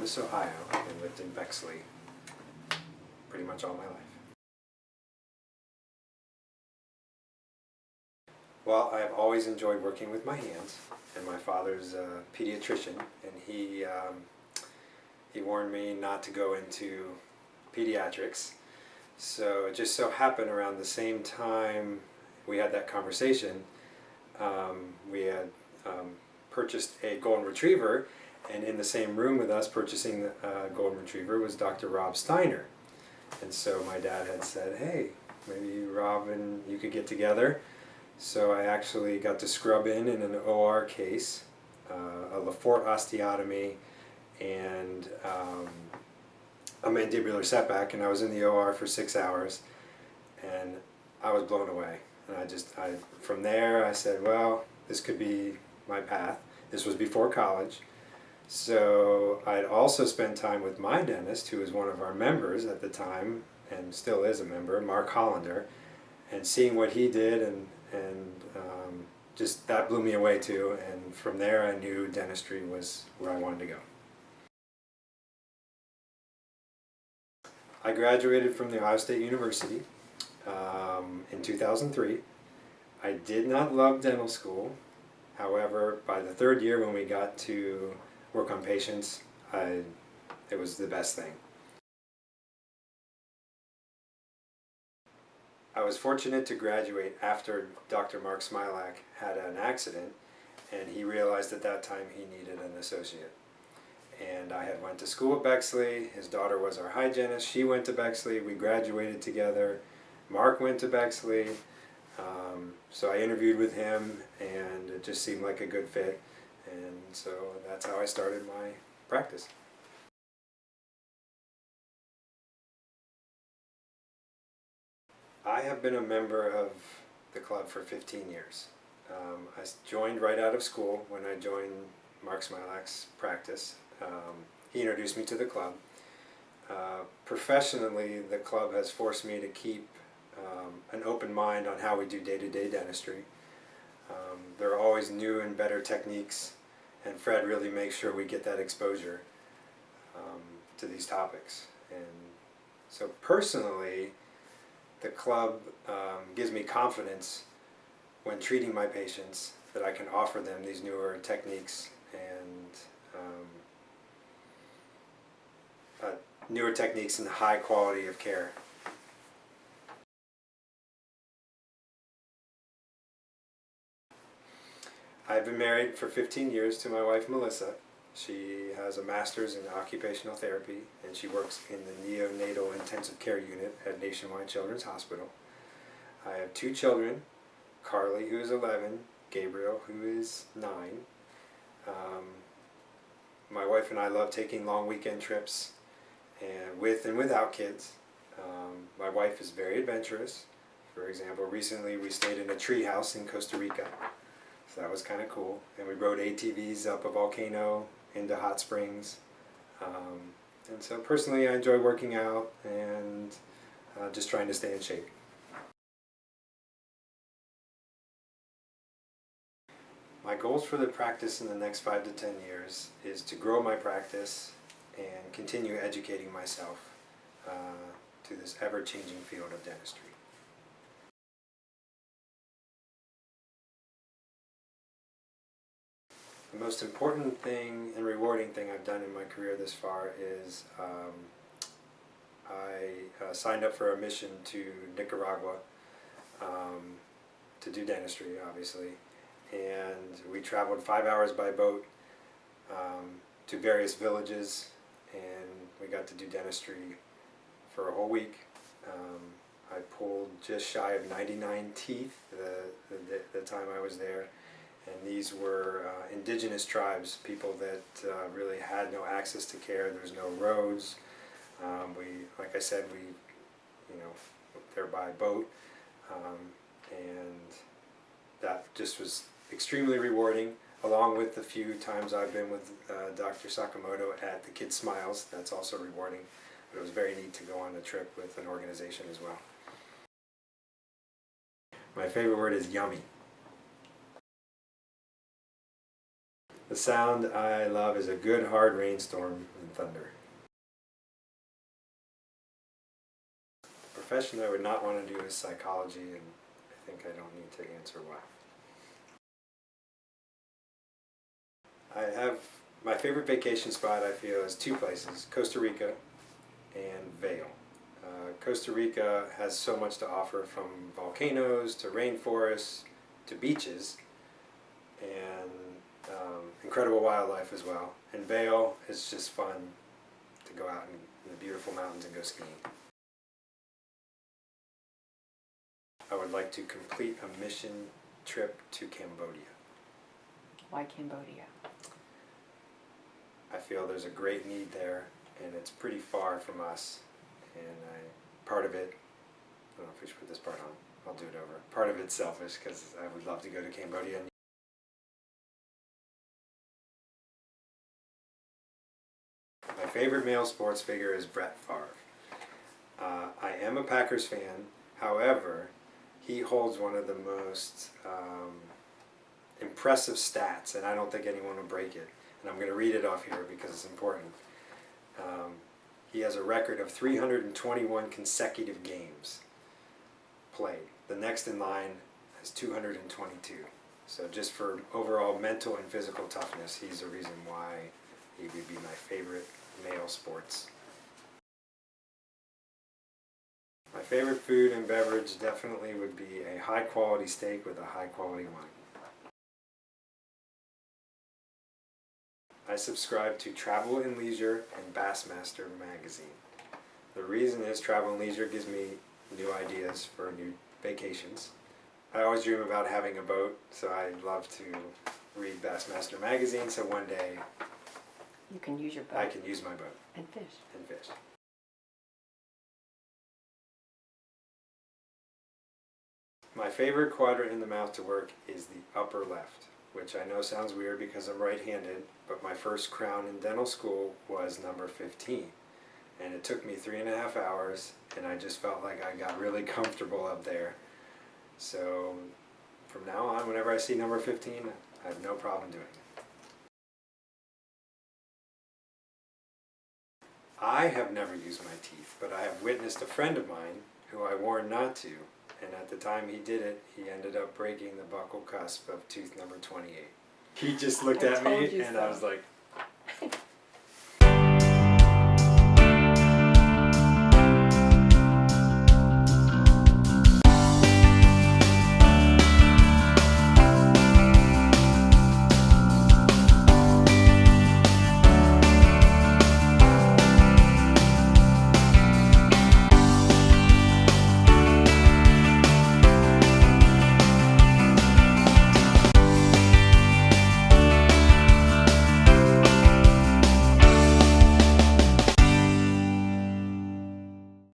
Columbus, Ohio, and lived in Bexley pretty much all my life. Well, I've always enjoyed working with my hands, and my father's a pediatrician, and he warned me not to go into pediatrics. So it just so happened around the same time we had that conversation, we had purchased a golden retriever, and in the same room with us purchasing a golden retriever was Dr. Rob Steiner. And so my dad had said, hey, maybe Rob and you could get together. So I actually got to scrub in an OR case, a Lafort osteotomy, and a mandibular setback, and I was in the OR for 6 hours, and I was blown away. And from there I said, well, this could be my path. This was before college. So I'd also spent time with my dentist, who was one of our members at the time, and still is a member, Mark Hollander, and seeing what he did, and just that blew me away too. And from there I knew dentistry was where I wanted to go. I graduated from the Ohio State University in 2003. I did not love dental school. However, by the third year when we got to work on patients, it was the best thing. I was fortunate to graduate after Dr. Mark Smilak had an accident, and he realized at that time he needed an associate. And I had went to school at Bexley. His daughter was our hygienist. She went to Bexley. We graduated together. Mark went to Bexley. So I interviewed with him, and it just seemed like a good fit. And so that's how I started my practice. I have been a member of the club for 15 years. I joined right out of school when I joined Mark Smilak's practice. He introduced me to the club. Professionally, the club has forced me to keep an open mind on how we do day-to-day dentistry. There are always new and better techniques, and Fred really makes sure we get that exposure to these topics. And so personally, the club gives me confidence when treating my patients that I can offer them these newer techniques and high quality of care. I've been married for 15 years to my wife Melissa. She has a master's in occupational therapy, and she works in the neonatal intensive care unit at Nationwide Children's Hospital. I have 2 children, Carly, who is 11, Gabriel, who is 9. My wife and I love taking long weekend trips, and with and without kids. My wife is very adventurous. For example, recently we stayed in a tree house in Costa Rica. So that was kind of cool. And we rode ATVs up a volcano into hot springs. And so personally I enjoy working out and just trying to stay in shape. My goals for the practice in the next 5 to 10 years is to grow my practice and continue educating myself to this ever-changing field of dentistry. The most important thing and rewarding thing I've done in my career this far is I signed up for a mission to Nicaragua to do dentistry, obviously, and we traveled 5 hours by boat to various villages, and we got to do dentistry for a whole week. I pulled just shy of 99 teeth the time I was there. And these were indigenous tribes, people that really had no access to care. There was no roads. Like I said, they're by boat, and that just was extremely rewarding. Along with the few times I've been with Dr. Sakamoto at the Kid Smiles, that's also rewarding. But it was very neat to go on a trip with an organization as well. My favorite word is yummy. The sound I love is a good hard rainstorm and thunder. The profession I would not want to do is psychology, and I think I don't need to answer why. I have my favorite vacation spot, I feel, is two places, Costa Rica and Vail. Costa Rica has so much to offer, from volcanoes to rainforests to beaches, and incredible wildlife as well. And Vail is just fun to go out in the beautiful mountains and go skiing. I would like to complete a mission trip to Cambodia. Why Cambodia? I feel there's a great need there, and it's pretty far from us. And part of it, I don't know if we should put this part on, I'll do it over. Part of it's selfish because I would love to go to Cambodia. My favorite male sports figure is Brett Favre. I am a Packers fan, however, he holds one of the most impressive stats, and I don't think anyone will break it. And I'm going to read it off here because it's important. He has a record of 321 consecutive games played. The next in line has 222. So just for overall mental and physical toughness, he's a reason why he would be my favorite male sports. My favorite food and beverage definitely would be a high quality steak with a high quality wine. I subscribe to Travel and Leisure and Bassmaster magazine. The reason is Travel and Leisure gives me new ideas for new vacations. I always dream about having a boat, so I love to read Bassmaster magazine, so one day You can use your boat. I can use my boat And fish. and fish. My favorite quadrant in the mouth to work is the upper left, which I know sounds weird because I'm right-handed, but my first crown in dental school was number 15. And it took me 3.5 hours, and I just felt like I got really comfortable up there. So from now on, whenever I see number 15, I have no problem doing it. I have never used my teeth, but I have witnessed a friend of mine who I warned not to, and at the time he did it, he ended up breaking the buccal cusp of tooth number 28. He just looked at me, and I was like,